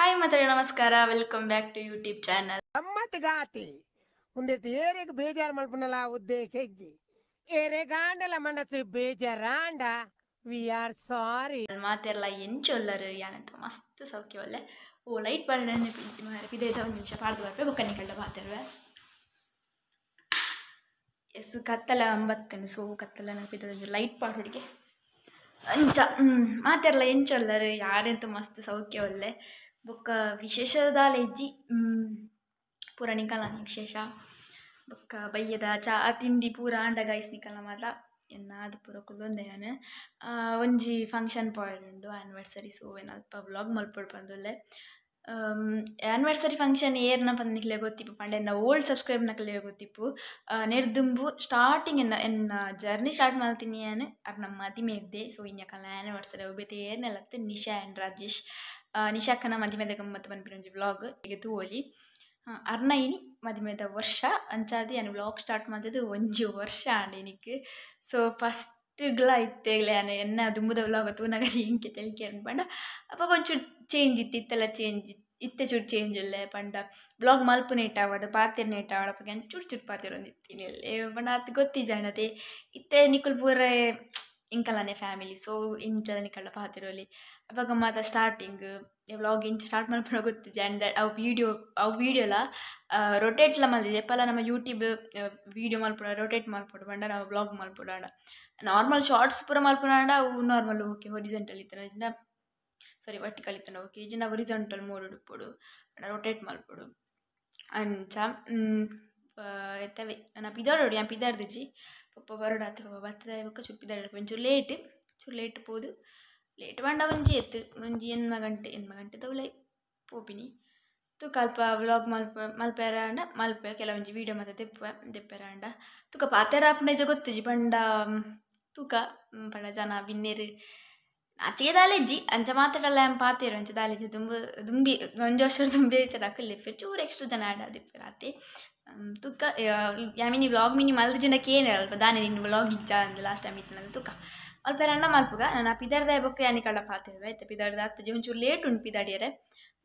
Hi ಮಾತಾಡಿ ನಮಸ್ಕಾರ, welcome back to YouTube channel. ಗಮ್ಮತ್ಗಾತಿ ಒಂದಿಟ್ಟು ಏರೆಗೆ ಬೇಜಾರು ಮಲ್ಪನಲ್ಲ ಉದ್ದೇಶ ಇಜ್ಜಿ ಏರೆ ಗಾಂಡಲ ಮನಸ್ಸು ಬೇಜಾರಾಂಡ ವಿ ಆರ್ ಸಾರಿ ಮಾತೆಲ್ಲ ಎಂಚೊಲ್ಲರು ಯಾನಂತ ಮಸ್ತ್ ಸೌಖ್ಯ ಒಳ್ಳೆ ಓ ಲೈಟ್ ಪಾಡ ಪಿದೇತ ಒಂದು ನಿಮಿಷ ಪಾಡ್ದು ಬರ್ಪೆ ಬೊಕ್ಕನಿ ಕಳ್ಳ ಮಾತಾಡುವೆ ಎಸ್ ಕತ್ತಲ ಅಂಬತ್ತನು ಸೋ ಕತ್ತಲ ನೆನಪಿದ ಲೈಟ್ ಪಾಡ್ ಹುಡುಗೆ ಅಂಚ ಮಾತೆಲ್ಲ ಎಂಚೊಲ್ಲರು ಯಾರೆಂತ ಮಸ್ತ್ ಸೌಖ್ಯ ಒಳ್ಳೆ ಬೊಕ್ಕ ವಿಶೇಷದಾಲ ಇಜ್ಜಿ ಪೂರ ನಿಕಲ ವಿಶೇಷ ಬೊಕ್ಕ ಬಯ್ಯದ ಚಾ ತಿಂಡಿ ಪೂರ ಆಂಡ ಗೈಸ್ ನಿಕಲ ಮಾತ ಎನ್ನಾದ ಪೂರ ಕುಲ್ಲೊಂದೆಯಾನು ಒಂಜಿ ಫಂಕ್ಷನ್ ಪಾಯರುಂಡು ಆ್ಯನಿವರ್ಸರಿ. ಸೊ ಅಲ್ಪ ವ್ಲಾಗ್ ಮಲ್ಪೊಡು ಪಂದುಲ್ಲೆ ಆ್ಯನಿವರ್ಸರಿ ಫಂಕ್ಷನ್ ಏರ್ನ ಪಂದಿಕ್ಲೆ ಗೊತ್ತಿಪ್ಪು ಪಂಡ ಎನ್ನ ಓಲ್ಡ್ ಸಬ್ಸ್ಕ್ರೈಬ್ ನಕಲೆ ಗೊತ್ತಿಪ್ಪು ನೆರ್ದುಂಬು ಸ್ಟಾರ್ಟಿಂಗ್ ಎನ್ನ ಜರ್ನಿ ಸ್ಟಾರ್ಟ್ ಮಾಡ್ತೀನಿ ನಾನು ಅದು ನಮ್ಮ ಮದಿಮೆ ಇದ್ದೆ. ಸೊ ಇನ್ನಕಲ್ಲ ಆ್ಯನಿವರ್ಸರಿ ಅವು ಬೇತೆ ಏರ್ನೆಲ್ಲತ್ತೆ ನಿಶಾ ಆ್ಯಂಡ್ ರಾಜೇಶ್ ನಿಶಾಕ್ಕನ ಮದಿಮೆದ ಗಮ್ಮತ್ತು ಬಂದ್ಬಿಟ್ಟು ಒಂಜಿ ವ್ಲಾಗ್ ಈಗ ತೂಲಿ ಅರ್ನ ಇನಿ ಮದಿಮೆದ ವರ್ಷ ಅಂಚಾದಿ ನಾನು ವ್ಲಾಗ್ ಸ್ಟಾರ್ಟ್ ಮಾಡಿದ್ದು ಒಂಜಿ ವರ್ಷ ಆಂಡಿನಿಕ್. ಸೊ ಫಸ್ಟ್ಗ್ಲ ಇತ್ತೇಗ್ಲೆ ನಾನು ಎನ್ನ ದುಂಬುದ ವ್ಲಾಗ್ ತೂನಗರಿ ಇಂಕೆ ತೆಲಿಕೆ ಅನ್ಪಂಡ ಅಪ್ಪ ಒಂಚೂರು ಚೇಂಜ್ ಇತ್ತು ಇತ್ತೆಲ್ಲ ಚೇಂಜ್ ಇತ್ತೆ ಚೂರು ಚೇಂಜ್ ಇಲ್ಲೇ ಪಂಡ ವ್ಲಾಗ್ ಮಲ್ಪುನ ಇಟ್ಟಾವಾಡು ಪಾತೆರ್ನ ಇಟ್ಟಾವಾಡ ಪಕ್ಕ ಚೂರು ಚೂರು ಪಾತೆರ್ ಒಂದಿತ್ತೀನಿ ಅಲ್ಲೇ ಪಂಡ ಅದು ಗೊತ್ತಿಜಾಣತೆ ಇತ್ತೆ ನಿಕುಲ್ ಪೂರ ಇಂಕಲನೆ ಫ್ಯಾಮಿಲಿ. ಸೊ ಇಂಚಲ ನಿಕಲ್ಲ ಪಾತೆರೋಲಿ ಅವಾಗ ಮಾತ ಸ್ಟಾರ್ಟಿಂಗ್ ವ್ಲಾಗ್ ಇಂಚ ಸ್ಟಾರ್ಟ್ ಮಲ್ಪುನ ಗೊತ್ತಿಜ ಆ್ಯಂಡ್ ಅವು ವೀಡಿಯೋಲ ರೊಟೇಟ್ಲ ಮಲ್ದಿದೆ ಎಪ್ಪಲ್ಲ ನಮ್ಮ ಯೂಟ್ಯೂಬ್ ವೀಡಿಯೋ ಮಲ್ಪುಡ ರೊಟೇಟ್ ಮಲ್ಪೊಡು ಪಂಡ ನಾವು ವ್ಲಾಗ್ ಮಲ್ಪೊಡಾಂಡ ನಾರ್ಮಲ್ ಶಾರ್ಟ್ಸ್ ಪೂರ ಮಲ್ಪುನಾಂಡ ಅವು ನಾರ್ಮಲ್ ಓಕೆ ಹೊರಿಜೆಂಟಲ್ ಇತ್ತನ ಇಜಿಂದ ಸಾರಿ ವರ್ಟಿಕಲ್ ಇತ್ತನ ಓಕೆ ಇಜಿಂದ ಹೊರಿಜೆಂಟಲ್ ಮೋಡ್ ಉಡುಪೊಡು ರೊಟೇಟ್ ಮಲ್ಪೊಡು ಅಂಚ ಎತ್ತವೆ ನನ್ನ ಪಿದಾಡೋಡು ಯಾನ್ ಪಿದಾಡ್ದಿಜ್ಜಿ ಪಪ್ಪ ಬರೋಡಾತೆ ಪಪ್ಪ ಬತ್ತದ ಬೊಕ್ಕ ಚೂರು ಪಿದಾಡ ಒಂಚೂರು ಲೇಟ್ ಪೋದು ಲೇಟ್ ಪಂಡ ಒಂಜಿ ಒಂಜಿ ಎನ್ಮ ಗಂಟೆ ತವಲೆ ಪೋಪಿನಿ ತುಕ ಅಲ್ಪ ವ್ಲಾಗ್ ಮಲ್ಪೆರಾಂಡ ಮಲ್ಪೆ ಕೆಲವೊಂಜಿ ವೀಡಿಯೋ ಮತ್ತೆ ದೆಪ್ಪೆರಾಂಡ ತುಕ ಪಾತೆರ ಆಪುಂಡ ಗೊತ್ತುಜಿ ಪಂಡ ತೂಕ ಪಂಡ ಜನ ಬಿನ್ನೆರು ಆಚೆಗೆ ದಾಲೆಜ್ಜಿ ಅಂಚ ಮಾತಾಡಲ್ಲ ಪಾತೆರು ಅಂಚ ದಾಲೆಜ್ಜಿ ದುಂಬಿ ಒಂಜು ವರ್ಷ ದುಂಬಿ ಐತರ ಅಕ್ಕಲ್ಲೆಪ್ಪೆ ಚೂರು ಎಕ್ಸ್ಟ್ರಾ ಜನ ಆಡ ದೆಪ್ಪೆರಾತೆ ತುಕ ಯಾಮಿನಿ ವ್ಲಾಗ್ ಮಿನಿ ಮಲ್ದ ಜನಕ್ಕೆ ಏನೇ ಅಲ್ಪ ದಾನೆ ನಿನ್ನ ವ್ಲಾಗ್ ಇಜ್ಜ ಅಂದ ಲಾಸ್ಟ್ ಟೈಮ್ ಇತ್ತು ನಂದು ತುಕ ಮಲ್ಪೆರಾಂಡ ಮಲ್ಪುಗ ನಾನು ಪಿದಾಡ್ದ ಬೊಕ್ಕ ಯಾನಿ ಕಳ್ಳ ಪಾತೆರು ಆಯ್ತು ಪಿದಾಡ್ದ ಅತ್ತಜಿ ಒಂಚೂರು ಲೇಟ್ ಉಂಟು ಪಿದಾಡಿಯರೆ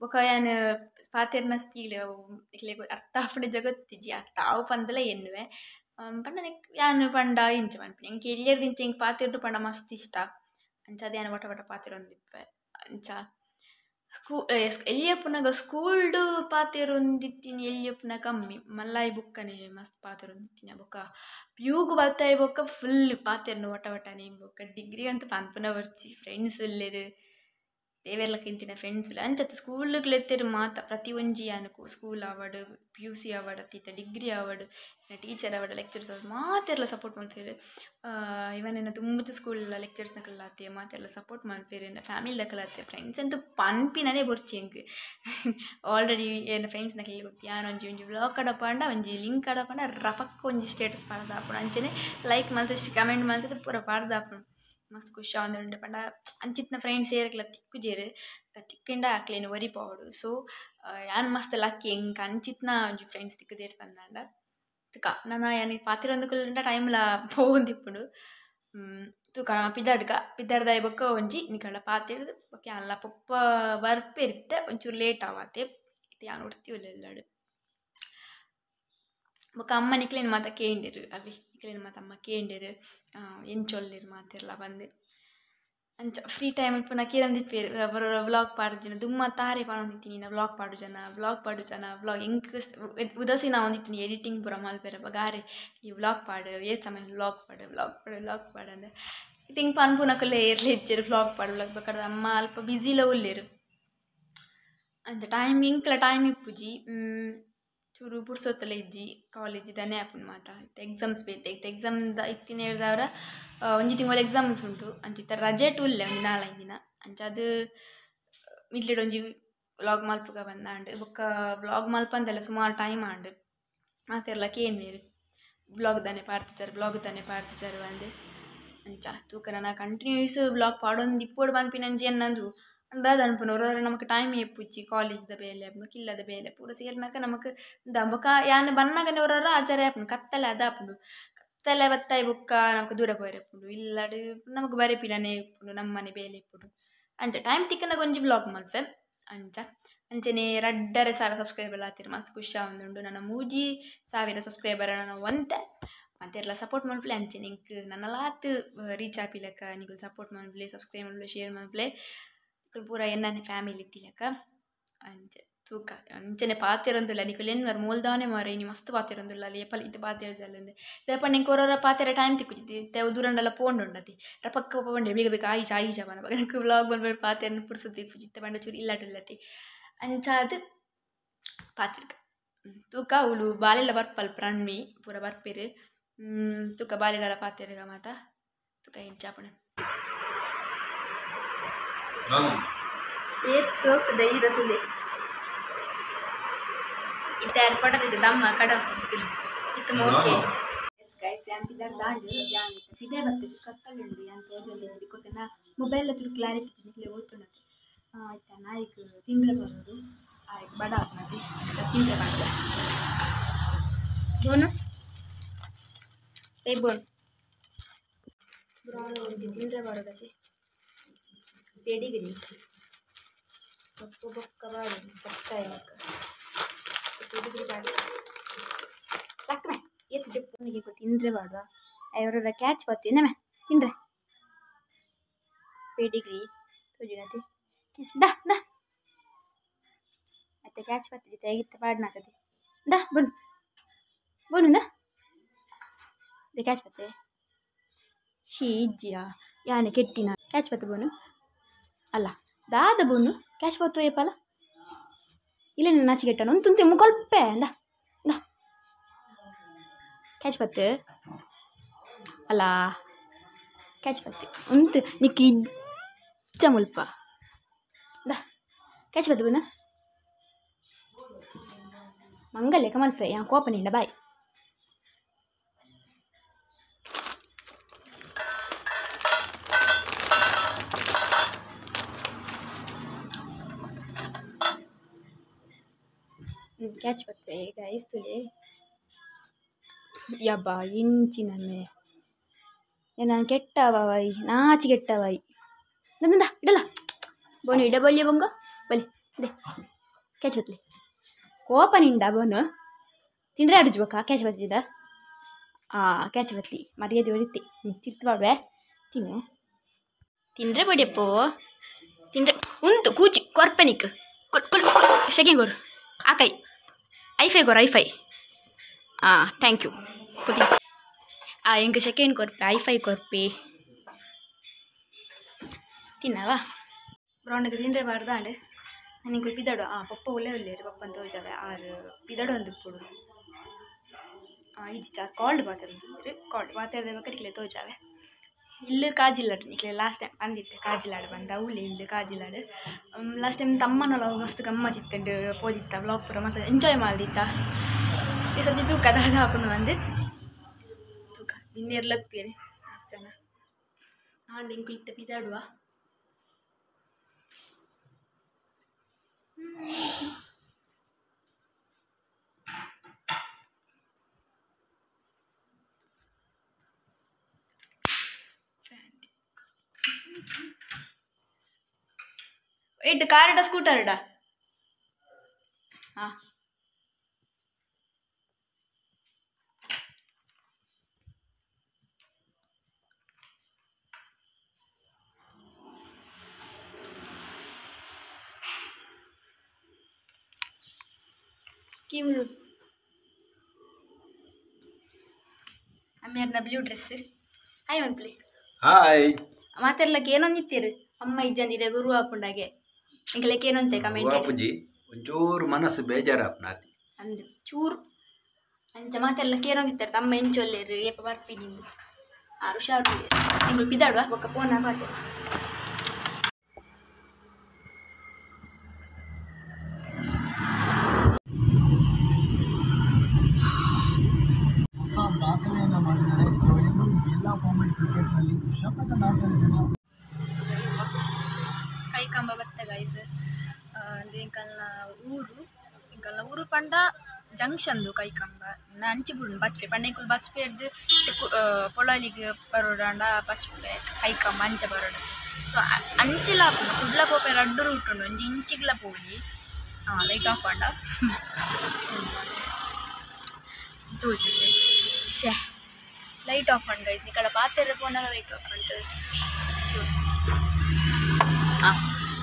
ಬೊಕ್ಕ ಯಾನು ಪಾತೆರ್ನ ಸ್ಪೀಡ್ ಇಕ್ಲೆ ಅರ್ಥ ಆಪುಂಡ ಜಗತ್ತಿಜ್ಜಿ ಅರ್ಥ ಆವು ಪಂದಲ ಎನ್ನುವೆ ಪಂಡ ಯಾನು ಪಂಡ ಇಂಚ ಮನ್ಪಿನಿ ಎಂಗೆ ಎಲ್ಲಿಯರ್ದು ಇಂಚ ಹಿಂಗೆ ಪಾತೆರ್ದು ಪಂಡ ಮಸ್ತ್ ಇಷ್ಟ ಅಂಚ ಅದು ಯಾನು ವಟ ಪಾತೆರು ಒಂದಿಪ್ಪೆ ಅಂಚ ಎಲ್ಲಿಯಪ್ಪನಾಗ ಸ್ಕೂಲ್ಡು ಪಾತೆರು ಒಂದಿತ್ತೀನಿ ಎಲ್ಲಿಯಪ್ಪನ ಕಮ್ಮಿ ಮಲ್ಲಾಯಿ ಬುಕ್ಕನೆ ಮಸ್ತ್ ಪಾತೆರು ಒಂದಿತ್ತೀನಿ ಬೊಕ್ಕ ಪ್ಯೂಗು ಬತ್ತಾಯಿ ಬೊಕ್ಕ ಫುಲ್ ಪಾತೆರ್ನು ವಟನೆ ಬೊಕ್ಕ ಡಿಗ್ರಿ ಅಂತ ಪನ್ಪುನ ಬರ್ಚಿ ಫ್ರೆಂಡ್ಸ್ ಇಲ್ಲೇರು ದೇವೆರ್ಲಕ್ಕಿಂತಿನ ಫ್ರೆಂಡ್ಸ್ ಇಲ್ಲ ಅಂಚತ್ತ ಸ್ಕೂಲ್ಗ್ಲೆತ್ತೆರು ಮಾತ ಪ್ರತಿ ಒಂಜಿ ಯಾನಕು ಸ್ಕೂಲ್ ಅವಾರ್ಡ್ PUC ಅವಾರ್ಡ್ ಅತ್ತೀತ degree award teacher award lectures award ಮಾತೆರ್ಲ ಸಪೋರ್ಟ್ ಮಲ್ಪೇರು ಇವನ್ ತುಂಬದ ಸ್ಕೂಲ್ ಲೆಕ್ಚರ್ಸ್ನ ಕಲ್ಲಾತೆ ಮಾತೆರ್ಲ ಸಪೋರ್ಟ್ ಮಲ್ಪೇರು ಫ್ಯಾಮಿಲಿದ ಕಲಾತೆ ಫ್ರೆಂಡ್ಸ್ ಅಂತೂ ಪನ್ಪಿನೇ ಬರ್ಚಿ ಹೆಂಗೆ ಆಲ್ರೆಡಿ ಏನು ಫ್ರೆಂಡ್ಸ್ನ ಕಲಿ ಗೊತ್ತಿ ಯಾನು ಒಂಜಿ ವ್ಲಾಗ್ ಕಡಪಂಡ ಒಂಜಿ ಲಿಂಕ್ ಕಡಪಂಡ ರಪಕ್ಕ ಒಂಜಿ ಸ್ಟೇಟಸ್ ಪಾಡ್ದಾಪುಣ ಅಂಚನೆ ಲೈಕ್ ಮಲ್ತ ಕಮೆಂಟ್ ಮಲ್ತದ ಪೂರ ಪಾಡ್ದಾಪುಣ ಮಸ್ತ್ ಖುಷಿ ಆಂದುಂಡು ಪಂಡ ಅಂಚಿತ್ನ ಫ್ರೆಂಡ್ಸ್ ಏರ್ಕ್ಲ ತಿಕ್ಕುಜೇರು ತಿಕ್ಕಿಂಡ ಆಕ್ಲೇನು ವರಿ ಪಾವಡು. ಸೊ ಯಾನ್ ಮಸ್ತ್ ಲಕ್ಕಿ ಎಂಕ್ ಅಂಚಿತ್ನ ಒಂಜಿ ಫ್ರೆಂಡ್ಸ್ ತಿಕ್ಕದೇರು ಪಂದಾಂಡ ತುಕ ನಾನು ಯಾನಿ ಪಾತಿರೊಂದುಕುಲ್ಂಡ ಟೈಮ್ಲ ಪೋವೊಂದಿಪ್ಪುಂಡು ತುಕ ಪಿದಾಡ್ದಾಯ್ ಬೊಕ್ಕ ಒಂಜಿ ನಿಕಳ್ಳ ಪಾತೆರ್ದು ಬೊಕ್ಕ ಯಾನ್ಲ ಪೊಪ್ಪ ಬರ್ಪೆರಿತ್ತೆ ಒಂಚೂರು ಲೇಟ್ ಆವಾತೆ ಇದು ಯಾನ್ ಉಡ್ತಿ ಒಲ್ಲೆಲ್ಲಾಡು ಬೊಕ್ಕ ಅಮ್ಮ ನಿಕ್ಲೇನು ಮಾತ ಕೇಂಡಿರು ಅವಿ ನಿಕ್ಲೇನು ಮಾತ ಅಮ್ಮ ಕೇಂಡಿರು ಎಂಚೊಲ್ಲಿರು ಮಾತೆರ್ಲ ಬಂದು ಅಂಚ ಫ್ರೀ ಟೈಮ್ ಪುನಃ ಕಿರಂದಿಪ್ಪೇರು ಬರೋ ವ್ಲಾಗ್ ಪಾಡು ಜನ ದುಮ್ಮ ತಾರೆ ಪಾಡೊಂದಿತ್ತೀನಿ ನಾ ವ್ಲಾಗ್ ಪಾಡು ಜನ ವ್ಲಾಗ್ ಎಂಕ್ ಉದಸಿ ನಾ ಒಂದಿತ್ತೀನಿ ಎಡಿಟಿಂಗ್ ಪೂರ ಮಲ್ಪೇರ ಗಾರೆ ಈ ವ್ಲಾಗ್ ಪಾಡು ಸಮಯ ವ್ಲಾಗ್ ಪಾಡು ಅಂದ್ರೆ ಇಟಿಂಗ್ ಪನ್ಪುನಕಲ್ಲೇ ಏರ್ಲಿ ಇಜ್ಜೇರು ವ್ಲಾಗ್ ಬೇಕಾದ್ರೆ ಅಮ್ಮ ಅಲ್ಪ ಬ್ಯುಸಿಲ ಉಲ್ಲೇರು ಅಂಚ ಟೈಮ್ ಇಪ್ಪುಜಿ ಚೂರು ಪುರ್ಸೊತ್ತಲ ಇಜ್ಜಿ ಕಾಲೇಜಿದನೇ ಆಪುಂಡು ಮಾತ ಎಕ್ಸಾಮ್ಸ್ ಬೇತೆ ಎಕ್ಸಾಮ್ದ ಇತ್ತಿನ ಹೇಳ್ದವ್ರ ಒಂಜಿ ತಿಂಗಳು ಎಕ್ಸಾಮ್ಸ್ ಉಂಟು ಅಂಚಿತ್ತ ರಜೆ ಟುಲ್ಲೆ ಒಂಜಿ 4-5 ದಿನ ಅಂಚ ಅದು ಮಿಡ್ಲೆಡ್ ಒಂಜಿ ವ್ಲಾಗ್ ಮಲ್ಪುಗ ಬಂದಾಂಡು ಬೊಕ್ಕ ವ್ಲಾಗ್ ಮಲ್ಪಂದೆಲ್ಲ ಸುಮಾರು ಟೈಮ್ ಆಂಡು ಮಾತೆರ್ಲ ಕೇನ್ವೇರು ಬ್ಲಾಗ್ ತಾನೆ ಪಾಡ್ತಿಚಾರು ಅಂದೆ ಅಂಚ ತೂಕ ನಾನು ಕಂಟಿನ್ಯೂಸ್ ವ್ಲಾಗ್ ಪಾಡೊಂದು ಇಪ್ಪೋಡು ಪನ್ಪಿನಂಜಿ ಅನ್ನಂದು ಅಂದಾದ ಅನ್ಪುನ ಒರೊರೆ ನಮಕ್ ಟೈಮ್ ಎಪ್ಪುಚ್ಚಿ ಕಾಲೇಜ್ದ ಬೇಲೆ ಕಿಲ್ಲದ ಬೇಲೆ ಪೂರ ಸೇರ್ನಾಕ ನಮಕ್ ಬೊಕ ಯಾನ್ ಬನ್ನಗನೆ ಒರೊರ ಆಚಾರ ಆಪುಂಡು ಕತ್ತಲೆ ಅದಾಪುಂಡು ಕತ್ತಲೆ ಬತ್ತಾಯಿ ಬೊಕ್ಕ ನಮಕ್ ದೂರ ಪೋರೆಪ್ಪುಂಡು ಇಲ್ಲಡು ನಮಕ್ ಬರೆ ಪಿಲನೆ ಇಪ್ಪುಂಡು ನಮ್ಮನೆ ಬೇಲೆ ಇಪ್ಪುಂಡು ಅಂಚ ಟೈಮ್ ತಿಕ್ಕನಾಗ ಒಂಜಿ ವ್ಲಾಗ್ ಮಲ್ಪೆ ಅಂಚ ಅಂಚನೆ 2,500 ಸಬ್ಸ್ಕ್ರೈಬರ್ ಆತಿರು ಮಸ್ತ್ ಖುಷಿ ಆವೊಂದುಂಡು. ನನ್ನ 3,000 ಸಬ್ಸ್ಕ್ರೈಬರ್ ನಾನು ಒಂತೆ ಮತ್ತೆ ಎಲ್ಲ ಸಪೋರ್ಟ್ ಮಾಡ್ಪ್ಲೆ ಅಂಚನೆ ಇಂಕ್ ನನ್ನ ಲಾತ್ ರೀಚ್ ಆಪಿಲಕ ನಿಕುಲು ಸಪೋರ್ಟ್ ಮಾಡ್ಪ್ಲೆ ಸಬ್ಸ್ಕ್ರೈಬ್ ಮಾಡ್ಪ್ಲೆ ಶೇರ್ ಮಾಡ್ಪ್ಲೆ ನಿಕುಲು ಪೂರ ಎನ್ನನೆ ಫ್ಯಾಮಿಲಿ ಇತ್ತಿಲಕ ಅಂಚೆ ತೂಕ ಅಂಚನೆ ಪಾತೆರೊಂದುಲ್ಲ ನಿಕುಲು ಎನ್ವರ್ ಮೂಲ್ದಾನೆ ಮಾರೆ ಇನಿ ಮಸ್ತ್ ಪಾತೆರೊಂದುಲ್ಲ ಅಲ್ಲಿ ಎಪ್ಪಲ್ ಇಂತ ಪಾತೆರ ಜಲ್ಲಂದೆ ದೇಪ ನಿಂಗೆ ಕೊರೋರ ಪಾತೆರ ಟೈಮ್ ತಿಕ್ಕುಜಿತಿ ತೆವು ದೂರಂಡಲ್ಲ ಪೋಂಡುಂಡತಿ ರಪಕ್ಕ ಪೋಂಡೆ ಬೇಗ ಬೇಗ ಆಯಿಜ ಬನ ಬಗ ನನಗೆ ವ್ಲಾಗ್ ಬಂದ್ಬಿಟ್ಟು ಪಾತೆರನ್ನು ಪುಡ್ಸುತ್ತಿ ಪುಜಿತ್ತೆ ಬಂಡ ಚೂರು ಇಲ್ಲಟುಲ್ಲತಿ ಅಂಚಾದು ಪಾತಿರ್ಕ ತೂಕ ಅವಳು ಬಾಲೆಲ್ಲ ಬರ್ಪಲ್ ಪ್ರಾಣ್ಮಿ ಪೂರ ಬರ್ಪೇರು ತೂಕ ಬಾಲೆಲ್ಲ ಪಾತೆರ್ಗ ಮಾತ ತೂಕ ಏನು ಚಾಪಣ ಏತ್ ಸೋಕ್ ದೈರ ತುಲೆ ಇತ್ತ ಏರ್ಪಡದಿದೆ ದಮ್ಮ ಕಡ ಇತ್ತು ಮೋಕೆ ಇದೇ ಬರ್ತದೆ ಕತ್ತಲುಂಡು ಅಂತ ಓದೋದು ಬಿಕಾಸ್ ನಾ ಮೊಬೈಲ್ ಚೂರು ಕ್ಲಾರಿಟಿ ನಿಕ್ಲೆ ಓದ್ತುಂಡತೆ ಆಯ್ತಾ ನಾಯಿಗೆ ತಿಂದ್ರೆ ಬರೋದು ಆಯ್ತು ಬಡ ಆಗ್ತದೆ ತಿಂದ್ರೆ ಬರ್ತದೆ ಬೋನು ಏ ಬೋನ್ ಬ್ರಾನ್ ಒಂದು ತಿಂದ್ರೆ ಬರೋದಕ್ಕೆ ಪೆಡಿಗ್ರಿ ಬೊಕ್ಕ ಬಾಡೋದು ಬೊಕ್ಕ ಯಾಕೆ ಪೆಡಿಗ್ರಿ ಬಾಡಿ ತಕ್ಕಮೆ ಏತು ಜಪ್ಪನಿಗೆ ತಿಂದ್ರೆ ಬಾಡುವ ಅವರ ಕ್ಯಾಚ್ ಬರ್ತೀವಿ ನಮ್ಮೆ ತಿಂದ್ರೆ ಪೆಡಿಗ್ರಿ ತೋಜಿನತಿ ದಾ ದಾ ಮತ್ತೆ ಕ್ಯಾಚ್ ಬರ್ತಿದ್ದೆ ಹೇಗಿತ್ತು ಪಾಡ್ನಾಕತಿ ದಾ ಬೋನು ಬೋನು ದಾ ದೇ ಕ್ಯಾಚ್ ಬತ್ತೆ ಶೀ ಇಜ್ಜಿಯಾ ಯಾನೆ ಕೆಟ್ಟಿನ ಕ್ಯಾಚ್ ಬತ್ತೆ ಬೋನು ಅಲ್ಲ ದಾದ ಬೋನು ಕ್ಯಾಚ್ ಬತ್ತು ಏಪಲ್ಲ ಇಲ್ಲ ನಾನು ನಾಚಿಗೆಟ್ಟನು ಒಂದು ತುಂತೆ ಮುಕೊಲ್ಪೆ ದಾ ದಾ ಕ್ಯಾಚ್ ಬತ್ತೆ ಅಲ್ಲ ಕ್ಯಾಚ್ ಬತ್ತೆ ಒಂದು ನಿಕ್ಕಿ ಇಜ್ಜ ಮುಲ್ಪ ದಾ ಕ್ಯಾಚ್ ಬತ್ತೆ ಬೋನ ಮಂಗಲ್ಯ ಕಮಲ್ಫೆ ಯಾ ಕೋಪ ನಿಂಡ ಬಾಯ್ ಕ್ಯಾಚ್ ಬರ್ತವೆ ಈಗ ಐಸ್ತುಲೆ ಯಬ್ಬ ಇಂಚಿನಮ್ಮೆ ನಾನು ಕೆಟ್ಟವೈ ನಾಚಿ ಕೆಟ್ಟವೈ ನಂದ ಇಡಲ್ಲ ಬೋನು ಇಡಬಲ್ಯ ಬೊಂಗ ಬಲಿ ದೇ ಕ್ಯಾಚ್ ಬತ್ತಲಿ ಕೋಪ ನಿಂಡ ಬೋನು ತಿಂಡ್ರೆ ಆಡಿಜ್ಬೇಕಾ ಕ್ಯಾಚ್ ಬತ್ತಿದ ಕ್ಯಾಚ್ ಬತ್ತಿ ಮರ್ಯಾದೆ ಹೊಡಿತಿ ತಿರ್ತ್ಬಾಡ್ವೆ ತಿನ್ನು ತಿಂದ್ರೆ ಬಡಿಯಪ್ಪೋ ತಿಂದ್ರೆ ಉಂಟು ಕೂಚಿ ಕೊರ್ಪೆನಿಕ್ ಶೆಕೆಂಗೋರು ಆಕೈ ಐಫೈ ಗೋರ್ ಐಫೈ ಥ್ಯಾಂಕ್ ಯು ಎಂಗೆ ಸೆಕೆಂಡ್ ಕೊರ್ಪೆ ಐಫೈ ಕೊರ್ಪೆ ತಿನ್ನವಾ ಬ್ರೌಂಡ್ಗೆ ತಿಂದ್ರೆ ಬಾರ್ದಾಂಡ್ ನನಗೆ ಪಿದಡು ಪಪ್ಪ ಒಳ್ಳೆ ಒಳ್ಳೆಯರು ಪಪ್ಪ ಅಂತ ಹೋಜಾವೆ ಆರು ಪಿದಡು ಒಂದು ಪುಡು ಈಜಿ ಕಾಲ್ಡ್ ಬಾತಂದ್ರೆ ಕಾಲ್ಡ್ ಬಾತರ್ದ ಬೇಕಾದ್ರೆ ತೋಜಾವೆ ಇಲ್ಲಿ ಕಾಜಿಲಾಡು ನಿಕ್ಲೆ ಲಾಸ್ಟ್ ಟೈಮ್ ಬಂದಿತ್ತೆ ಕಾಜಿಲಾಡು ಬಂದ ಅವಳೆ ಇಲ್ಲಿ ಕಾಜಿಲಾಡು ಲಾಸ್ಟ್ ಟೈಮ್ ತಮ್ಮನಲ್ಲ ಮಸ್ತ್ ಗಮ್ಮತ್ತಿತ್ತಂಡು ಪೋದಿತ್ತ ವ್ಲಾಗ್ ಪೂರ ಮತ್ತು ಎಂಜಾಯ್ ಮಾಡಿದ್ದ ಈ ಸತಿ ತೂಕ ದಾದ ಹಾಕೊಂಡು ಬಂದು ತೂಕ ಇನ್ನೆರ್ಲಪ್ಪೇನೆ ಮಸ್ತ್ ಜನ ಹಾಂಡು ಹಿಂಗೆ ಕುಳಿತ ಪಿದಾಡುವ ಎಡ್ ಕಾರ್ ಸ್ಕೂಟರ್ ಇಡ ಕಿಮ್ಳು ಅಮ್ಮೇರ್ನ ಬ್ಲೂ ಡ್ರೆಸ್ ಹಾಯ್ ಮಂಪ್ಲಿ ಹಾಯ್ ಮಾತೆರ್ಲಕ್ಕೆ ಏನೊಂದಿತ್ತೀರು ಅಮ್ಮ ಇಜ್ಜಂದಿರೆ ಗುರು ಹಾಕೊಂಡಾಗೆ ಇಂಗ್ಲಕ್ಕೆ ಏನಂತೆ ಕಮೆಂಟ್ ಅಪ್ಪುಜಿ ಒಂಚೂರು ಮನಸ್ಸು ಬೇಜಾರಾಪ್ನಾತಿ ಅಂದು ಚೂರು ಅಂಚ ಮಾತೆರ್ಲಕ್ಕೆ ಏನೊಂದಿತ್ತಾರೆ ಅಮ್ಮ ಎಂಚೊಲ್ಲೇರು ಏಪ ಬರ್ಪಿ ನಿಂದು ಹುಷಾರು ನಿಂಗಳು ಬಿದ್ದಾಡುವ ಬೊಕ್ಕ ಫೋನ್ ಪಾತೆ ಕೈಕಂಬ ಬತ್ತ ಗೈಸ್ ಅಂದರೆ ಇಂಕಲ್ನ ಊರು ಪಂಡ ಜಂಕ್ಷನ್ದು ಕೈಕಂಬ ಅಂಚಿ ಬಿಡು ಬಚ್ಪೆ ಪಂಡ ಬಚ್ಪೆರ್ದು ಪೊಳಲಿಗೆ ಬರೋಡಾಂಡ ಬಚ್ಪೆ ಕೈಕಂಬ ಅಂಚ ಬರೋಡ ಸೊ ಅಂಚಿಲ ಕುಡ್ಲ ಪೋಪೆ ರಡ್ಡು ರೂಟ್ ಉಂಡು ಒಂಜಿ ಇಂಚಿಗ್ಲ ಪೋಲಿ ಲೈಟ್ ಆಫ್ ಮಾಡ ಶೇ ಲೈಟ್ ಆಫ್ ಮಾಡ ಗೈಸ್ ఇక్కడ ಪಾತ್ರೆ ಫೋನ್ ಲೈಟ್ ಆಫ್ ಮಾಡು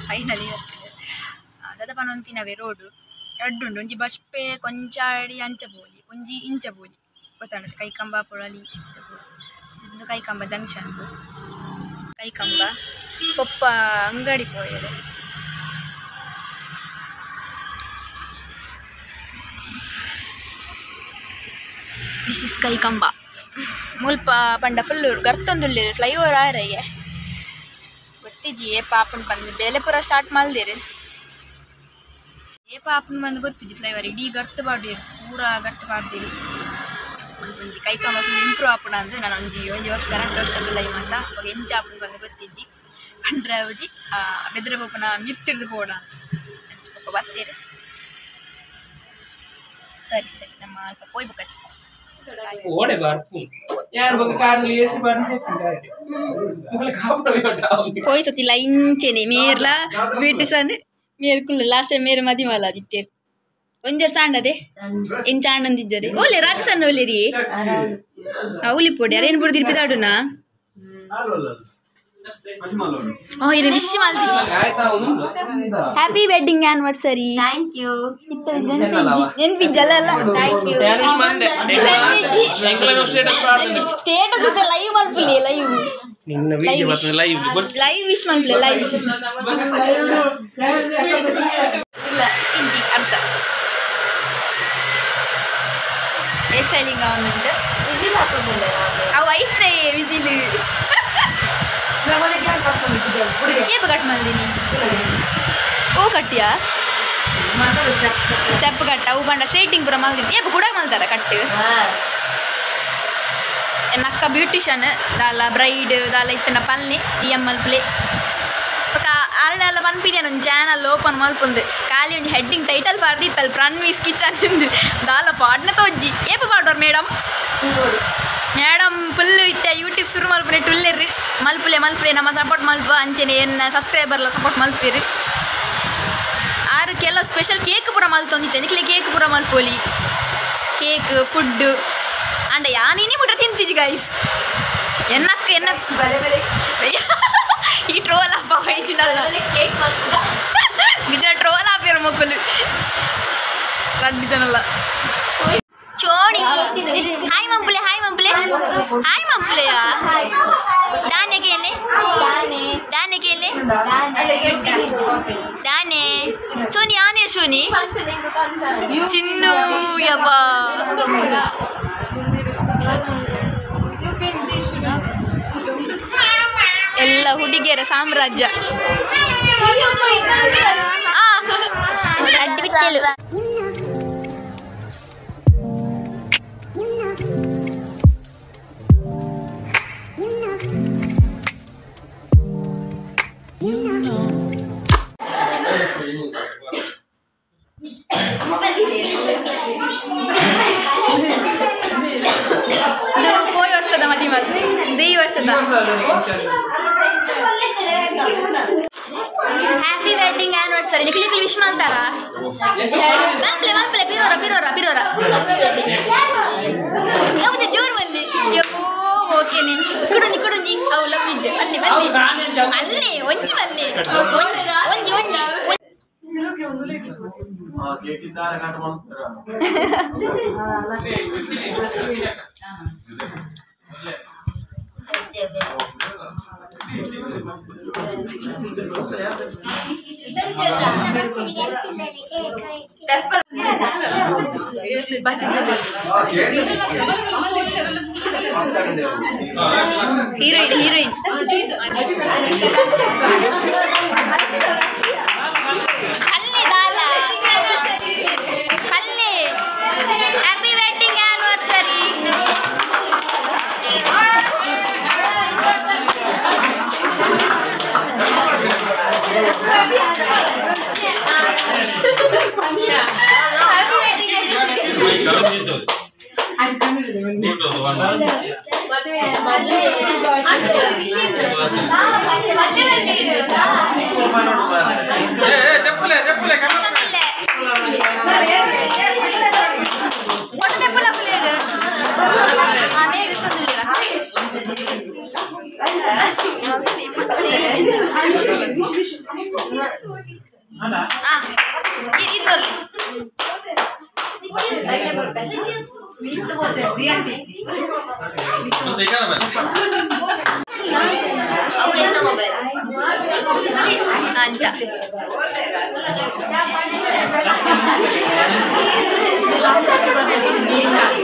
ಫೈನಲಿ ಅದ ಪನೊಂತಿನವೆ ರೋಡು ಅಡ್ಡುಂಡು ಒಂಜಿ ಬಸ್ಪೆ ಕೊಂಚಾಡಿ ಅಂಚಬೋಲಿ ಒಂಜಿ ಇಂಚಬೋಲಿ ಗೊತ್ತಾಣದು ಕೈಕಂಬ ಪೊಳಲಿ ಇಂಚಬೋಲಿ ಇದು ಕೈಕಂಬ ಜಂಕ್ಷನ್ ಕೈಕಂಬ ಕೊಪ್ಪ ಅಂಗಡಿ ಪೋಯರು ದಿಸ್ ಇಸ್ ಕೈಕಂಬ ಮುಲ್ಪ ಪಂಡ ಫುಲ್ಲು ಗರ್ತೊಂದುಲ್ಲೇರು ಫ್ಲೈಓವರ್ ಆರಯ್ಯ ಗೊತ್ತಿಜ್ಜಿ ಏ ಪಾಪನ್ ಬಂದು ಬೇಲೆ ಪೂರ ಸ್ಟಾರ್ಟ್ ಮಲ್ದೇರು ಏ ಪಾಪನ್ ಬಂದು ಗೊತ್ತಿಜ್ಜಿ ಫ್ಲೈಓವರ್ ಇಡೀ ಗರ್ತ್ ಬಾಡಿ ಪೂರ ಗರ್ತ್ ಬಾಡ್ದಿರಿ ಒಂಜಿ ಕೈಕಂಬ ಫುಲ್ ಇಂಪ್ರೂವ್ ಆಪುಣ ಅಂದು ನಾನು ಒಂಜಿ ವರ್ಷ 2 ವರ್ಷದ ಲೈವ್ ಅಂತ ಅವಾಗ ಎಂಚ ಆಪನ್ ಬಂದು ಗೊತ್ತಿಜ್ಜಿ ಪಂಡ್ರೆ ಅವಜಿ ಬೆದ್ರೆ ಪೋಪನ ಮಿತ್ತಿಡ್ದು ಪೋಡ ಅಂತ ಪಪ್ಪ ಬತ್ತೇರು ಸರಿ ಸರಿ ನಮ್ಮ ಅಲ್ಪ ಪೋಯ್ ಬುಕ್ಕತಿ ಓಡೆ ಬಾರ್ಪು ಯಾರು ಬಗ್ಗೆ ಕಾರಲ್ಲಿ ಏಸಿ ಬಾರ್ನು ಚೆತ್ತಿದ್ದಾರೆ ಮುಗಲ ಕಾಪಡ ಯೋಟ ಪೋಯ್ ಸತಿಲ್ಲ ಇಂಚೆನೆ ಮೇರ್ಲ ಬ್ಯೂಟಿಷನ್ ಮೇರ್ ಕುಲ್ಲ ಲಾಸ್ಟ್ ಟೈಮ್ ಮೇರ್ ಮದಿ ಮಾಲ ದಿತ್ತೆ ಒಂಜರ್ ಸಾಂಡದೆ ಎಂಚ ಆನಂದಿಜ್ಜದೆ ಓಲೆ ರಾಜಸನ್ನ ಓಲೆರಿ ಉಲಿ ಪೊಡಿ ಅರೇನು ಬುಡ್ದಿರ್ ಪಿದಾಡುನಾ ಓ ಇರೆ ವಿಶ್ ಮಾಲ್ದಿಜಿ happy wedding anniversary thank you ನೆನ್ಪಿಜ್ಜಲ್ಲ ಥ್ಯಾಂಕ್ ಯು ಸ್ಟೇಟಸ್ ಇದೆ ಲೈವ್ ಮಲ್ಪಲಿ ಲೈವ್ ನಿನ್ನ ವಿಡಿಯೋ ಬರ್ತದೆ ಲೈವ್ ವಿಶ್ ಮಲ್ಪಲಿ ಲೈವ್ ಇಲ್ಲ ಇಂಜಿ ಅರ್ಥ ಹೇರ್ ಸ್ಟೈಲಿಂಗ್ ಆಗುന്നുണ്ട് ಅವು ಐತೆ ವಿಜಿಲ್ ಏಪ ಕಟ್ ಮಾಡಿದೀನಿ ಓ ಕಟ್ಟಿಯಾ ಸ್ಟೆಪ್ ಕಟ್ಟ ಅವು ಬಂಡ ಸ್ಟ್ರೈಟಿಂಗ್ ಪೂರ ಮಲ್ದಿನಿ ಏಪ ಕೂಡ ಮಲ್ತಾರ ಕಟ್ಟು ನಕ್ಕ ಬ್ಯೂಟಿಷನ್ ದಾಲ ಬ್ರೈಡ್ ದಾಲ ಇತ್ತನ ಪಲ್ನಿ ಮಲ್ಪಲೆ ಅರಳೆಲ್ಲ ಪನ್ಪಿದ್ದೇನೆ ಒಂದು ಚಾನಲ್ ಓಪನ್ ಮಲ್ಪುಂದು ಖಾಲಿ ಒಂದು ಹೆಡ್ಡಿಂಗ್ ಟೈಟಲ್ ಪಾಡ್ದಿತ್ತಲ್ಲ ಪ್ರನ್ವೀಸ್ ಕಿಚನ್ ಎಂದು ದಾಲ ಪಾಡ್ನ ತೋಜ್ಜಿ ಏಪ ಪಾಡ್ವಾರ ಮೇಡಮ್ ಫುಲ್ ಇತ್ತೆ ಯೂಟ್ಯೂಬ್ ಶುರು ಮಲ್ಪನೆ ಟುಲ್ಲೆರ್ರಿ ಮಲ್ಪಲೆ ನಮ್ಮ ಸಪೋರ್ಟ್ ಮಲ್ಪ ಅಂಚೆನೆ ಏನು ಸಬ್ಸ್ಕ್ರೈಬರ್ಲ ಸಪೋರ್ಟ್ ಮಲ್ಪಿರಿ ಆರು ಕೆಲವು ಸ್ಪೆಷಲ್ ಕೇಕ್ ಪೂರ ಮಲ್ತೊಂದಿತ್ತೆ ಅದಕ್ಕೆ ಕೇಕ್ ಪೂರ ಮಲ್ಪೋಲಿ ಕೇಕ್ ಫುಡ್ ಅಂಡ ಯಾನೇನೇ ಬಿಟ್ರೆ ತಿಂತಿದ್ದಿ ಗೈಸ್ ಎನ್ನ ಈ ಟ್ರೋಲ್ ಆಪ ವಯಸ್ಸಿನಲ್ಲ ಬಿದ್ದ ಟ್ರೋಲ್ ಆಪಿರ ಮಕ್ಕಳು ರಡ್ಡಿದನಲ್ಲ ಚೋಣಿ ಹಾಯ್ ಮಂಪ್ಲೆ ದಾನೆ ಕೇಲೆ ದಾನೆ ಸೋನಿ ಆನೇರ್ ಸೋನಿ ಚಿನ್ನು ಯಪ್ಪ ಎಲ್ಲ ಹುಡುಗಿಯರ ಸಾಮ್ರಾಜ್ಯ ಅಡ್ಡಿ ಬಿಟ್ಟೆಲು ಹೋಯ್ ವರ್ಷದ ಮದಿ ಮಾತು ದೇ ವರ್ಷದ happy wedding anniversary Nikhil wish ಮಾಡ್ತಾರ ಮಲ್ಪಲೆ ಪಿರೋರ ಯಾವ್ದು ಜೋರ್ ಬಲ್ಲಿ ಓಕೆನೆ ಕುಡುಂಜಿ ಅವು ಲವ್ವಿಜ್ಜು ಅಲ್ಲೇ ಒಂಜಿ ಬಲ್ಲೆ ಒಂಜಿ ಹೀರೋಯಿನ್ ಅಲ್ಲೇ ದಾಲ ಅಲ್ಲೇ ಹ್ಯಾಪಿ ವೆಡ್ಡಿಂಗ್ ಆನಿವರ್ಸರಿ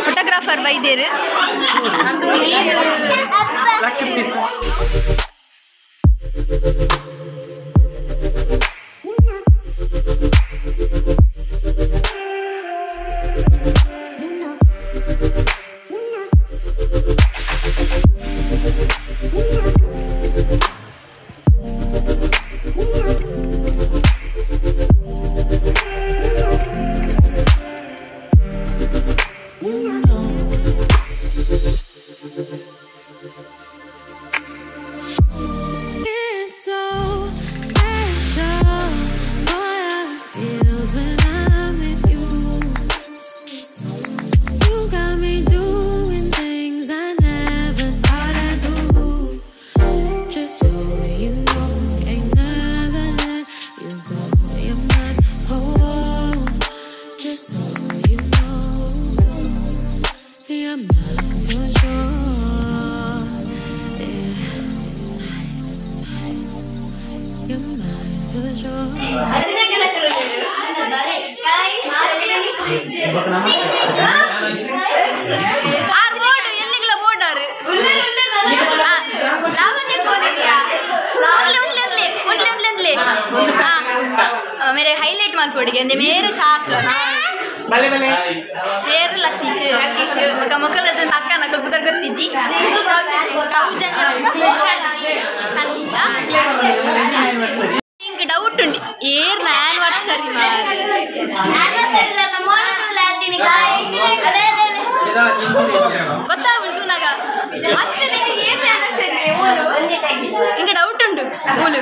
ಫೋಟೋಗ್ರಾಫರ್ ಬೈದೇರು मेरे हाईलाइट माल पड़ेगा इंदे मेरे शाश्वत भले भले चेर लतीश मका मकल रतन अक्का नक कुदर गत्तिजी सौजन्य इंक डाउट उंडी ಏರ್ ನ ಆನಿವರ್ಸರಿ ಮಾರೆ ಆನಿವರ್ಸರಿ ನ ಮೊನ್ನೆ ಲಾಟಿನಿ ಗೊತ್ತಾಗ್ಬಿಡ್ತು ನಾಗ ಮತ್ತೆ ನಿನಗೆ ಏರ್ ಆನಿವರ್ಸರಿ ಓಲು ಇಂಗ ಡೌಟ್ ಉಂಟು ಓಲು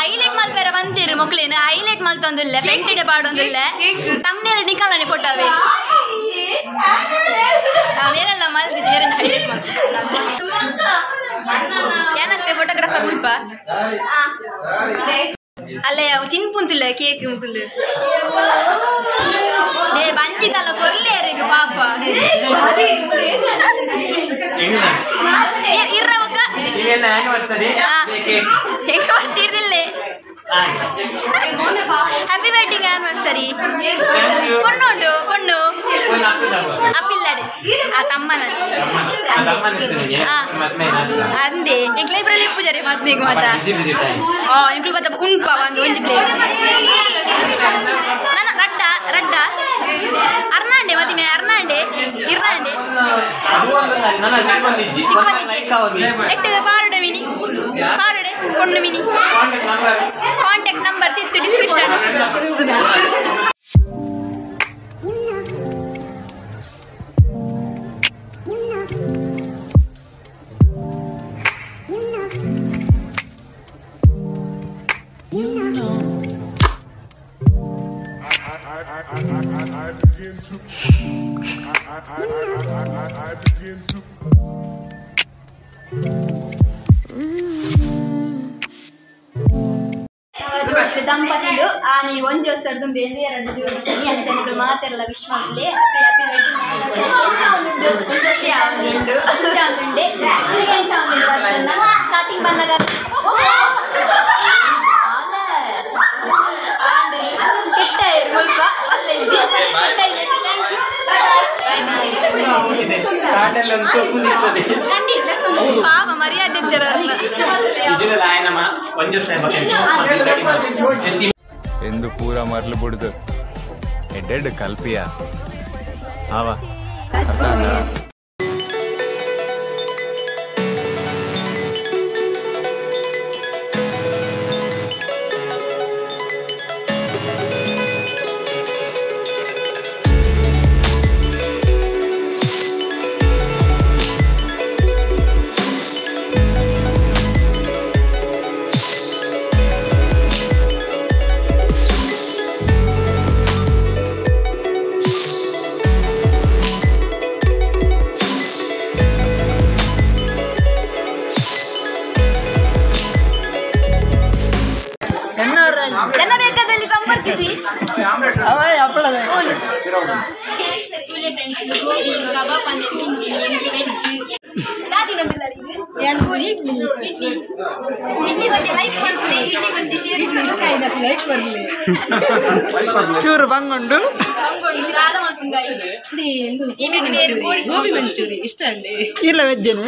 ಹೈಲೈಟ್ ಮಲ್ಪೇರ ಬಂತೀರಿ ಮಕ್ಕಳೇನು ಹೈಲೈಟ್ ಮಲ್ತೊಂದಿಲ್ಲ ಫ್ರೆಂಟಿಡೆ ಪಾಡೊಂದಿಲ್ಲ ತಮ್ಮನೆಲ್ಲ ನಿಕಾಲನೆ ಫೋಟೋವೇ ನಾವೇನೆಲ್ಲ ಮಲ್ದಿದ್ದು ಬೇರೆ ಹೈಲೈಟ್ ಮಲ್ ಏನತ್ತೆ ಫೋಟೋಗ್ರಾಫರ್ ಮುಲ್ಪ ಅಲ್ಲೇ ತಿನ್ಪುಂತಿಲ್ಲ ಕೇಕ್ ಮುಕ್ಕುಂದು ಏ ಬಂದಿದ್ದಲ್ಲ ಕೊರ್ಲೇರಿಗೆ ಪಾಪ ಇರ್ರವಕ್ಕ ಹೆಂಗ ಮಾಡ್ತಿರ್ದಿಲ್ಲೇ ಹ್ಯಾಪಿ ವೆಡ್ಡಿಂಗ್ ಆನಿವರ್ಸರಿ ಪೊಣ್ಣುಂಟು ಪೊಣ್ಣು ಅಪ್ಪಿಲ್ಲಡೆ ಆ ತಮ್ಮನ ಅಂದೆ ಎಂಕ್ಲ ಇಬ್ರಲ್ಲಿ ಪೂಜಾರಿ ಮದ್ನೆಗೆ ಮಾತ ಎಂಕ್ಲು ಬತ್ತ ಉಂಪ ಒಂದು ಒಂಜಿ ಪ್ಲೇಟ್ ನನ್ನ ರಡ್ಡ ರಡ್ಡ ಅರ್ನಾಂಡೆ ಮದಿಮೆ ಅರ್ನಾಂಡೆ ಇರ್ನಾಂಡೆ ಎಟ್ಟು ಪಾರುಡೆ ಮಿನಿ ಪಾರುಡೆ ಪೊಣ್ಣು ಮಿನಿ ಕಾಂಟ್ಯಾಕ್ಟ್ ನಂಬರ್ ತಿತ್ತು ಡಿಸ್ಕ್ರಿಪ್ಷನ್ ದಂಪತಿಗಳು ನೀ ಒಂದು ದಿವಸ ಬೇರೆ 2 ದಿವಸ ಅಂಚನೆಗಳು ಮಾತೆಲ್ಲ ವಿಶ್ ಮಾಡಲಿ ಹ್ಯಾಪಿ ವೆಡ್ಡಿಂಗ್ ಸ್ಟಾರ್ಟಿಂಗ್ ಬಂದಾಗ ಕೆಟ್ಟ ಸ್ವಲ್ಪ ಪಾಪ ಮರ್ಯಾದೆ ಎಂದು ಪೂರ ಮರ್ಲು ಬಿಡುದು ಎಡ್ಡೆಡ್ ಕಲ್ಪಿಯ ಆವ ಅರ್ಥ ಜನ ಬೇಕಾದಲ್ಲಿ ಸಂಪರ್ಕಿಸಿ. ಗೋಬಿ ಕಬಾಬ್ ಅಂದ್ರೆ ಇಡ್ಲಿ ಬಗ್ಗೆ ಲೈಕ್ ಮಾಡ್ಲಿ, ಇಡ್ಲಿ ಬಗ್ಗೆ ಶೇರ್ ಚೂರು ಬಂಗೊಂಡು ಗೋಬಿ ಮಂಚೂರಿ ಇಷ್ಟ ಅಂడి ಇಲ್ಲ ವೆಜ್ಜೇನು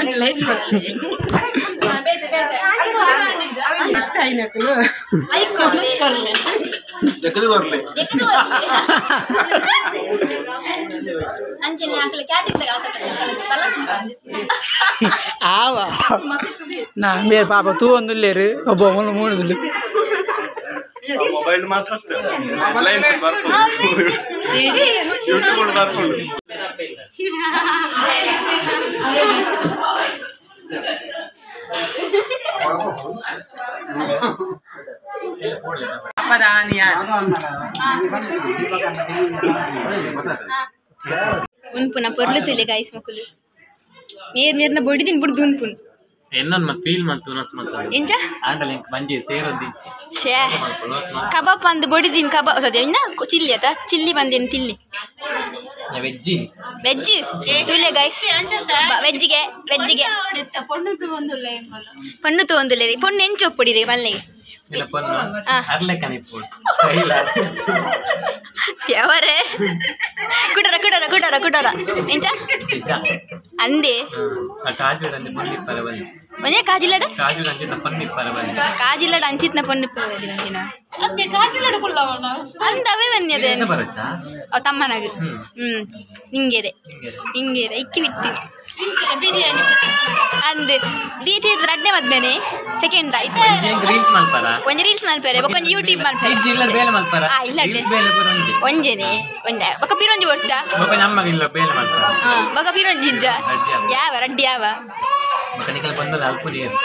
ಇಷ್ಟ ಆಯ್ನಕ್ಕಲು ಅಂಚನೆ ಹಾಕಲಿ ಆವಾ ನಾ ಬೇರೆ ಪಾಪ ತೂ ಒಂದುಲ್ಲೇರು ಒಬ್ಬ ಮೂರು ಮೊಬೈಲ್ ಮಾತ್ರ ಯೂಟ್ಯೂಬ್ ಬರ್ಕೊಂಡು ಉನ್ಪುನ ಪೊರ್ಲು ತುಲೆ ಗಾಯ್ಸ್ ಮಕ್ಕಳು ನೀರ್ನ ಬೊಡಿದಿನ್ ಬುಡ್ದು ಉನ್ಪುನ್ ಎನ್ನೊಂದು ಮತ್ತೆ ಫೀಲ್ ಮಂತು ಎಂಚ ಆಂಡಲ್ ಇಂಕ್ ಮಂಜಿ ಸೇರೊಂದಿಚ್ಚಿ ಶೇ ಕಬಾಬ್ ಅಂದ್ ಬೊಡಿದಿನ್ ಕಬಾಬ್ ಸದ್ಯ ಇನ್ನ ಚಿಲ್ಲಿ ಆತ ಚಿಲ್ಲಿ ಬಂದೇನು ತಿಲ್ಲಿ ವೆಜ್ಜಿ ವೆಜ್ ತುಲೆ ಗೈಸ್ ವೆಜ್ಜಿಗೆ ಪಣ್ಣು ತಗೊಂದುಲೆ ರೀ ಪೊಣ್ಣು ಎಂಚು ಒಪ್ಪುಡಿರಿ ಮಲ್ಲೆಗೆ ಅರ್ಲೆ ಕನಿಪೋಡು ತ್ಯವರೇ ಕುಡರ ಕುಡರ ಕುಡರ ಕುಡರ ಎಂಚ ಅಂದೆ ಕಾಜುಡಂದೆ ಪನ್ನಿಪ್ಪರ ಬಂದು ಒಂದೇ ಕಾಜಿಲ್ಲಡ ಕಾಜುಡ ಅಂಚಿನ ಪನ್ನಿಪ್ಪರ ಬಂದು ಕಾಜಿಲ್ಲಡ ಅಂಚಿತ್ನ ಪನ್ನಿಪ್ಪರ ಬಂದಿನ ಅದೇ ಕಾಜಿಲಡ ಪುಲ್ಲವಣ ಅಂದವೇ ಬನ್ನಿದೆ ಬರುತ್ತಾ ಅವ ತಮ್ಮನಾಗ ಹಿಂಗೇರೆ ಇಕ್ಕಿ ಬಿಟ್ಟು ಬಿರಿಯಾನಿ ಅಂದ್ ದೀತಿ ರಡ್ನೆ ಮದ್ಮೇನೆ ಸೆಕೆಂಡ್ ಆಯ್ತು ರೀಲ್ಸ್ ಮಲ್ಪರ ಒಂಜಿ ರೀಲ್ಸ್ ಮಲ್ಪರೆ ಬೊಕೊಂಜಿ ಯೂಟ್ಯೂಬ್ ಮಲ್ಪರೆ ಇಲ್ಲ ಬೇಲೆ ಮಲ್ಪರ ಇಲ್ಲ ಬೇಲೆ ಬರಂಜಿ ಒಂಜೇನೆ ಒಂಜೆ ಬೊಕ ಪಿರೊಂಜಿ ಒಡ್ಚ ಬೊಕ ನಮ್ಮಗ ಇಲ್ಲ ಬೇಲೆ ಮಲ್ಪರ ಬೊಕ ಪಿರೊಂಜಿ ಇಜ್ಜ ಯಾವ ರಡ್ಡಿ ಯಾವ ಮೆಕ್ಯಾನಿಕಲ್ ಬಂದಲ್ಲ ಅಲ್ಪ ನೀರು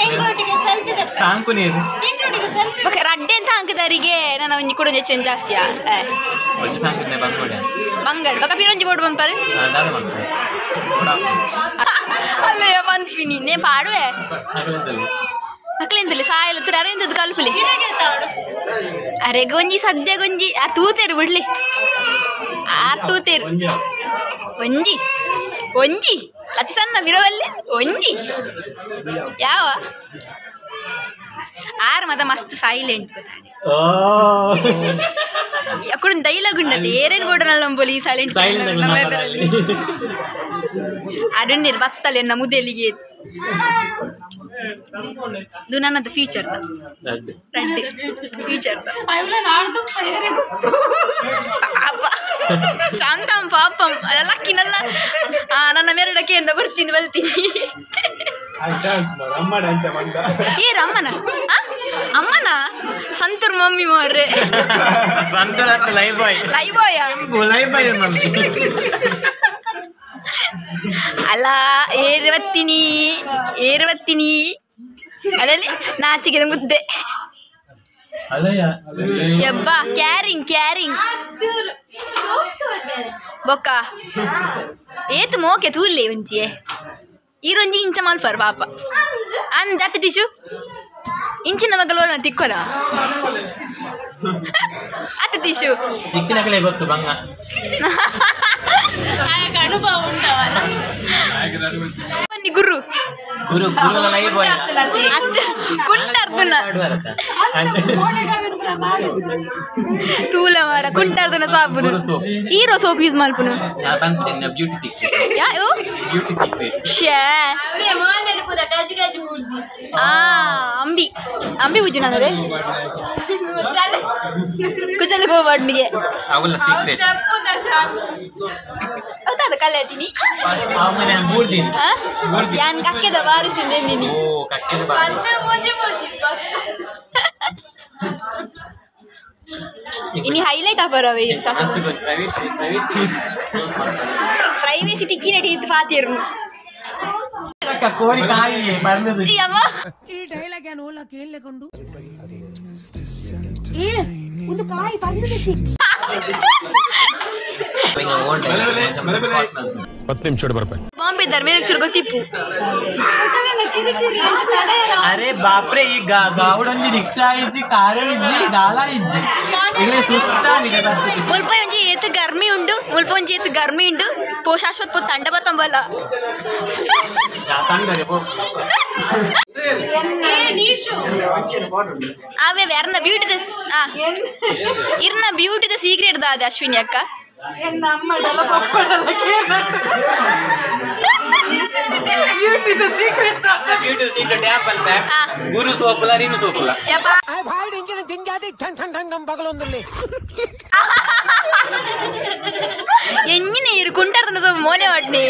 ಎಂಗ್ರೋಟಿಗೆ ಸೆಲ್ಫಿ ದಪ್ಪ ಸಾಂಕು ನೀರು ಎಂಗ್ರೋಟಿಗೆ ಸೆಲ್ಫಿ ಬೊಕ ರಡ್ಡೆ ಅಂತ ಅಂಕದರಿಗೆ ನಾನು ಒಂಜಿ ಕೂಡ ಹೆಚ್ಚು ಜಾಸ್ತಿಯಾ ಒಂದು ಸಾಂಕಿದ್ನೆ ಬಂದ್ಕೊಡೆ ಬಂಗಡ್ ಬೊಕ ಪಿರೊಂಜಿ ಬೋರ್ಡ್ ಬಂಪರೆ ದಾದ ಮಲ್ಪರ ಅಲ್ಲೇ ಬಂದ್ಪಿನಿ ನೇ ಪಾಡುವೆ ಮಕ್ಳಿಂತಲ್ಲಿ ಸಾಯಲ್ಲ ತುರ ಅರೆಂತದ್ದು ಕಲ್ಪಲಿ ಅರೆ ಗೊಂಜಿ ಸದ್ಯ ಗೊಂಜಿ ಆ ತೂತೇರು ಬಿಡ್ಲಿ ಆ ತೂತೇರು ಒಂಜಿ ಒಂಜಿ ಅತಿ ಸಣ್ಣ ಬಿರವಲ್ಲಿ ಒಂಜಿ ಯಾವ ಆರು ಮತ ಮಸ್ತ್ ಸೈಲೆಂಟ್ ಗೊತ್ತಾನೆ ಅక్కడ ಡೈಲಾಗ್ ಉಂಡತೆ ಏರೇನು ಗೋಡನಲ್ಲ ನಂಬೋಲಿ ಸೈಲೆಂಟ್ ಅಡುನ್ನೇರು ಬತ್ತಲೆ ಎನ್ನ ಮುದೆಲಿಗೆ ಇದು ನನ್ನದು ಫ್ಯೂಚರ್ ಫ್ಯೂಚರ್ ಪಾಪ ಶಾಂತಂ ಪಾಪಂ ಲಕ್ಕಿನಲ್ಲ ನನ್ನ ಮೆರಡಕ್ಕೆ ಅಂತ ಬರ್ತೀನಿ ಏರ್ ಅಮ್ಮನ ಅಮ್ಮನ ಸಂತೂರ್ ಮಮ್ಮಿ ಮಾರ್ರೆ ಲೈವ್ ಬಾಯ್ ಅಲ್ಲ ಏರ್ವತ್ತೀನಿ ಅಲ್ಲಲ್ಲಿ ನಾಚಿಗೆ ಮುದ್ದೆ ಯಬ್ಬ ಕ್ಯಾರಿಂಗ್ ಬೊಕ್ಕ ಏತು ಮೋಕೆ ತೂರ್ಲೆ ಒಂಚಿಯೇ ಈರೊಂಜಿ ಇಂಚ ಮಲ್ಪರ್ ಪಾಪ ಅಂದ ಅತ್ತ ತಿಶು ಇಂಚಿನ ಮಗಲೋನ ತಿಕ್ಕೊನ ಅತ್ತ ತಿಶು ದಿಕ್ಕಿನಕಲೇ ಗೊತ್ತು ಬಂಗ ಅನುಭವ ಉಂಟವಲ್ಲ ಗುರು ಗುರು ಲೈವ್ ಬಾಯ್ ಕುಂಟಾರ್ದುನ ತೂಲ ಮಾಡ ಕುಂಟಾರ್ದುನ ಸಾಬುನು ಹೀರೋ ಸೋಪ್ ಯೂಸ್ ಮಲ್ಪುನು ಅಂಬಿ ಬುಜ್ಜಿ ನನ್ನದೆ ಕುಚಲಿಗೆ ಹೋಗ್ಬಾಡ್ನಿಗೆ ಗೊತ್ತಾದ ಕಲೆ ತಿನಿ ಯಾನ್ ಕಕ್ಕೆದ ಬಾರಿಸಿದ್ದೆ ನೀನಿ ಇನಿ ಹೈಲೈಟ್ ಆಪರವೆ ಪ್ರೈವೇಸಿ ತಿಕ್ಕಿನ ಇತ್ತು ಫಾತಿಯರು ಈ ಡೈಲಾಗ್ ಏನು ಓಲಾ ಕೇಳಲೇಕೊಂಡು ಒಂದು ಕಾಯಿ ಬಂದಿದೆ 10 ನಿಮಿಷ ಬರ್ಬೇಕು. ಬಾಂಬೆ ಇದ್ದಾರೆ ಬೇರೆ ಚೂರು ಗೊತ್ತಿಪ್ಪು ಅರೆ ಬಾಪ್ರೆ ಈ ಗಾವುಡೊಂಜಿ ರಿಕ್ಷಾ ಇಜ್ಜಿ ಕಾರು ಇಜ್ಜಿ ದಾಲ ಇಜ್ಜಿ ಇಲ್ಲೇ ಸುಸ್ತಾಗಿದೆ ಮುಲ್ಪ ಒಂಜಿ ಏತ್ ಗರ್ಮಿ ಉಂಡು ಮುಲ್ಪ ಒಂಜಿ ಏತ್ ಗರ್ಮಿ ಉಂಡು ಪೋ ಶಾಶ್ವತ್ ಪೋ ತಂಡ ಬತ್ತಂಬಲ್ಲ ಅವೇ ಯಾರನ್ನ ಬ್ಯೂಟಿ ಇರ್ನ ಬ್ಯೂಟಿ ದ ಸೀಕ್ರೆಟ್ ದಾದ ಅಶ್ವಿನಿ ಅಕ್ಕ ಗುರು ಸೋಪುಲ ರೀನು ಸೋಪುಲ എങ്ങനെ കുണ്ടർന്ന സോ മോനെ വാട്നെ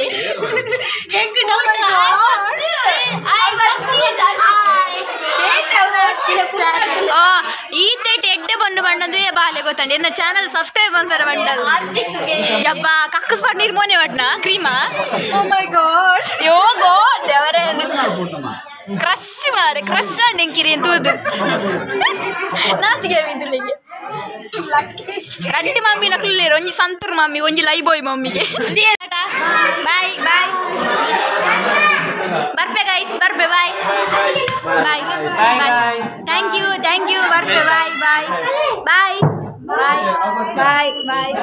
ಈತೆ ಎಡ್ಡೆ ಬಂದು ಬಣ್ಣದು ಬಾಲೆ ಗೊತ್ತಂడి ನನ್ನ ಚಾನಲ್ ಸಬ್ಸ್ಕ್ರೈಬ್ ಮಾಡ್ತಾರೆ ಬಂಡದು ಯಪ್ಪ ಕಕ್ಕಸ್ ಪಡ್ ನೀರ್ ಮೋನೆ ವಾಟ್ನ ಕ್ರೀಮಾ ಓ ಮೈ ಗಾಡ್ ಯೋ ಗಾಡ್ ದೇವರೇ ಕ್ರಶ್ ಮಾರೆ ಕ್ರಶ್ ನೆಂಕಿರಿ ಅಂತೂದು ನಾಚಿಗೆ ಬಿದ್ದುಲಿಗೆ ಗಂಟಿ ಮಮ್ಮಿ ನಕ್ಲೇರು ಒಂಜಿ ಸಂತೂರ್ ಮಮ್ಮಿ ಒಂಜಿ ಲೈಬೋಯ್ ಮಮ್ಮಿಗೆ ಬಾಯ್ ಬಾಯ್ ಬರ್ಪೆ ಗೈಸ್ ಬರ್ಪೆ ಬಾಯ್ ಬಾಯ್ ಬಾಯ್ ಥ್ಯಾಂಕ್ ಯು ಬರ್ಪೆ ಬಾಯ್ ಬಾಯ್ ಬಾಯ್ ಬಾಯ್ ಬಾಯ್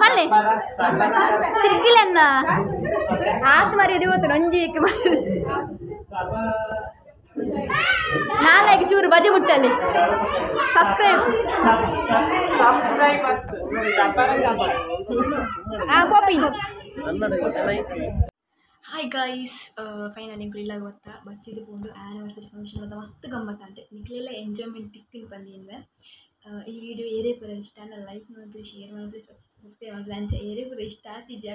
ಬಲ್ಲೆ ತಿರ್ಗಿಲನ್ನ ಆತು ಮರಿಯದು ಹೋತು ರಂಜಿ ನಾಲ್ಕು ಚೂರು ಬಜೆ ಬಿಟ್ಟಲ್ಲಿ ಸಬ್ಸ್ಕ್ರೈಬ್ ಪಾಪಿ ಹಾಯ್ ಗೈಸ್ ಫೈನಲ್ ನಿಂಕುಲಿಲ್ಲ ಗೊತ್ತಾ ಬಚ್ಚಿದು ಪೋಂಡು ಆ್ಯನಿವರ್ಸರಿ ಫಂಕ್ಷನ್ ಅಂತ ಮಸ್ತ್ ಗಮ್ಮತ್ತು ಅಂತೆ ನಿಕ್ಲೆಲ್ಲ ಎಂಜಾಯ್ಮೆಂಟ್ ತಿಕ್ಕಿನ ಬಂದಿನ್ವೆ ಈ ವಿಡಿಯೋ ಏರೇ ಪೂರ ಇಷ್ಟ ನಾನು ಲೈಕ್ ಮಾಡಿದ್ರೆ ಶೇರ್ ಮಾಡಿದ್ರೆ ಸಬ್ಸ್ಕ್ರೈಬ್ ಮಾಡಿದ್ರೆ ಅಂಚೆ ಏರೇ ಪೂರ ಇಷ್ಟ ಆಗ್ತಿದ್ದೆ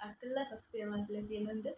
ಅಕ್ಲೆಲ್ಲ ಸಬ್ಸ್ಕ್ರೈಬ್ ಮಾಡಲಿಕ್ಕೆ ಏನೊಂದು